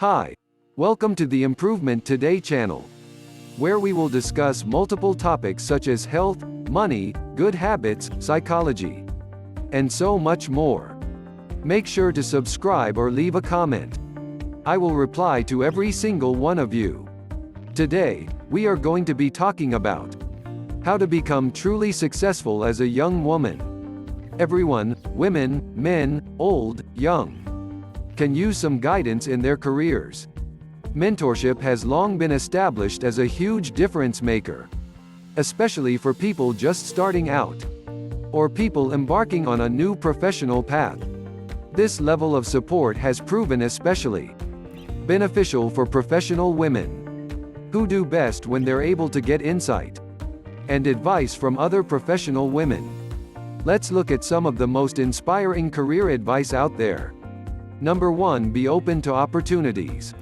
Hi. Welcome to the Improvement Today channel, where we will discuss multiple topics such as health, money, good habits, psychology, and so much more. Make sure to subscribe or leave a comment. I will reply to every single one of you. Today, we are going to be talking about how to become truly successful as a young woman. Everyone, women, men, old, young, can use some guidance in their careers. Mentorship has long been established as a huge difference maker, especially for people just starting out, or people embarking on a new professional path. This level of support has proven especially beneficial for professional women, who do best when they're able to get insight and advice from other professional women. Let's look at some of the most inspiring career advice out there. Number 1. Be open to opportunities.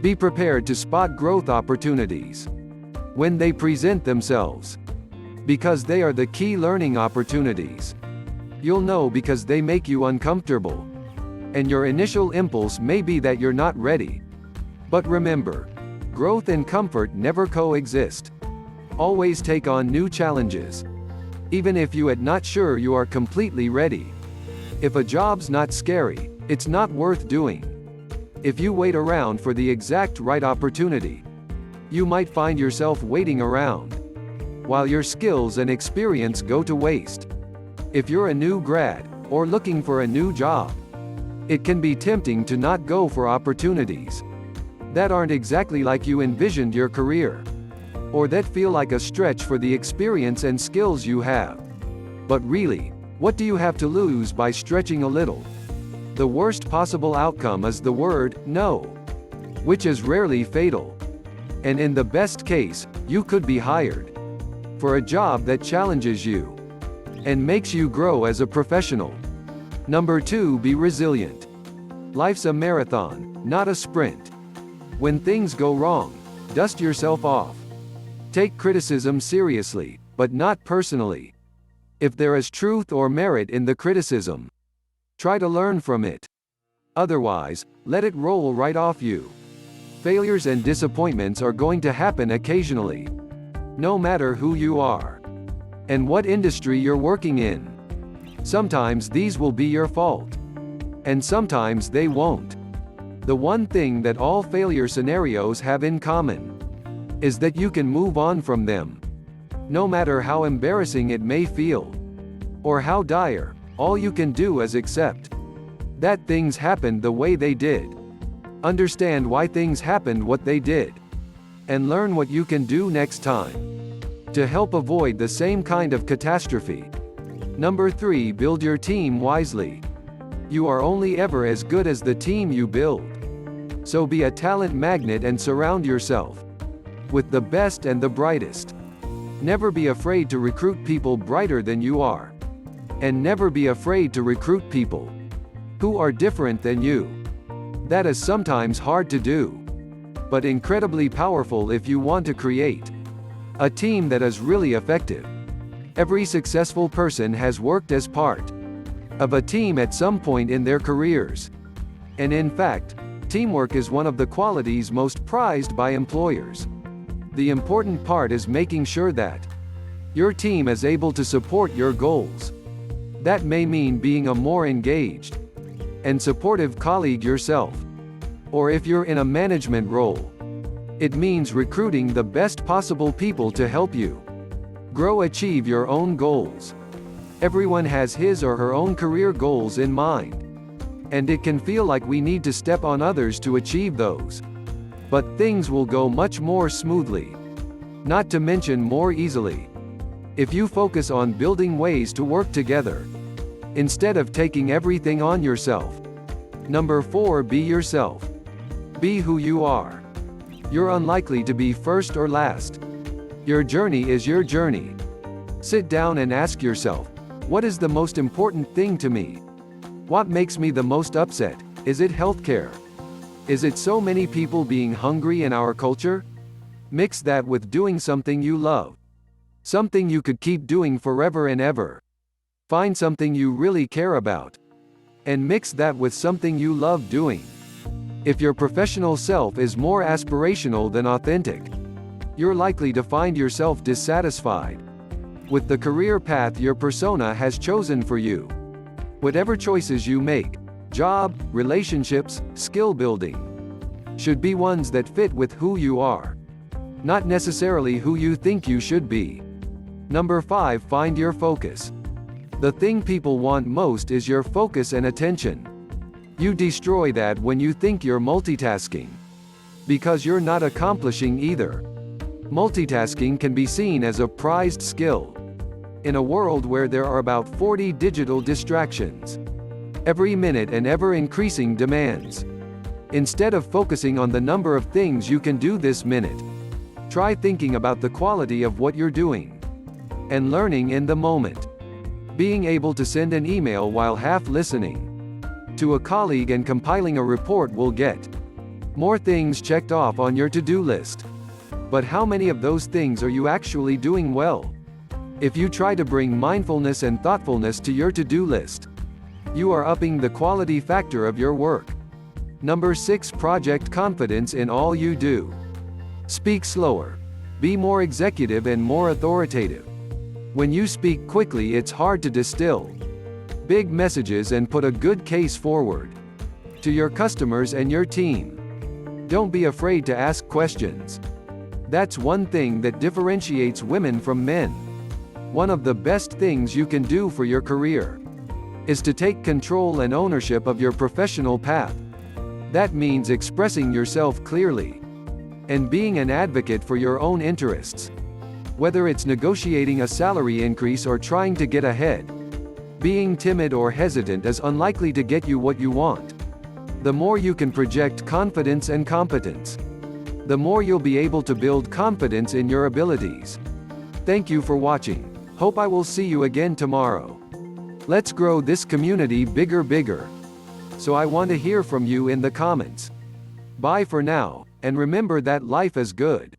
Be prepared to spot growth opportunities when they present themselves, because they are the key learning opportunities. You'll know because they make you uncomfortable, and your initial impulse may be that you're not ready. But remember, growth and comfort never coexist. Always take on new challenges, even if you are not sure you are completely ready. If a job's not scary, it's not worth doing. If you wait around for the exact right opportunity, you might find yourself waiting around, while your skills and experience go to waste. If you're a new grad, or looking for a new job, it can be tempting to not go for opportunities that aren't exactly like you envisioned your career, or that feel like a stretch for the experience and skills you have. But really, what do you have to lose by stretching a little? The worst possible outcome is the word no, which is rarely fatal. And in the best case, you could be hired for a job that challenges you and makes you grow as a professional. Number 2. Be resilient. Life's a marathon, not a sprint. When things go wrong, dust yourself off. Take criticism seriously, but not personally. If there is truth or merit in the criticism, try to learn from it. Otherwise, let it roll right off you. Failures and disappointments are going to happen occasionally, no matter who you are and what industry you're working in. Sometimes these will be your fault, and sometimes they won't. The one thing that all failure scenarios have in common is that you can move on from them. No matter how embarrassing it may feel, or how dire, all you can do is accept that things happened the way they did. Understand why things happened what they did, and learn what you can do next time to help avoid the same kind of catastrophe. Number 3. Build your team wisely. You are only ever as good as the team you build. So be a talent magnet and surround yourself with the best and the brightest. Never be afraid to recruit people brighter than you are. And never be afraid to recruit people who are different than you. That is sometimes hard to do, but incredibly powerful if you want to create a team that is really effective. Every successful person has worked as part of a team at some point in their careers. And in fact, teamwork is one of the qualities most prized by employers. The important part is making sure that your team is able to support your goals. That may mean being a more engaged and supportive colleague yourself. Or if you're in a management role, it means recruiting the best possible people to help you achieve your own goals. Everyone has his or her own career goals in mind, and it can feel like we need to step on others to achieve those. But things will go much more smoothly, not to mention more easily, if you focus on building ways to work together, instead of taking everything on yourself. Number 4. Be yourself. Be who you are. You're unlikely to be first or last. Your journey is your journey. Sit down and ask yourself, what is the most important thing to me? What makes me the most upset? Is it healthcare? Is it so many people being hungry in our culture? Mix that with doing something you love. Something you could keep doing forever and ever. Find something you really care about, and mix that with something you love doing. If your professional self is more aspirational than authentic, you're likely to find yourself dissatisfied with the career path your persona has chosen for you. Whatever choices you make, job, relationships, skill building, should be ones that fit with who you are, not necessarily who you think you should be. Number 5. Find your focus. The thing people want most is your focus and attention. You destroy that when you think you're multitasking, because you're not accomplishing either. Multitasking can be seen as a prized skill. In a world where there are about 40 digital distractions every minute and ever-increasing demands, instead of focusing on the number of things you can do this minute, try thinking about the quality of what you're doing and learning in the moment. Being able to send an email while half listening to a colleague and compiling a report will get more things checked off on your to-do list. But how many of those things are you actually doing well? If you try to bring mindfulness and thoughtfulness to your to-do list, you are upping the quality factor of your work. Number 6. Project confidence in all you do. Speak slower. Be more executive and more authoritative. When you speak quickly, it's hard to distill big messages and put a good case forward to your customers and your team. Don't be afraid to ask questions. That's one thing that differentiates women from men. One of the best things you can do for your career is to take control and ownership of your professional path. That means expressing yourself clearly and being an advocate for your own interests. Whether it's negotiating a salary increase or trying to get ahead, being timid or hesitant is unlikely to get you what you want. The more you can project confidence and competence, the more you'll be able to build confidence in your abilities. Thank you for watching. Hope I will see you again tomorrow. Let's grow this community bigger. So I want to hear from you in the comments. Bye for now, and remember that life is good.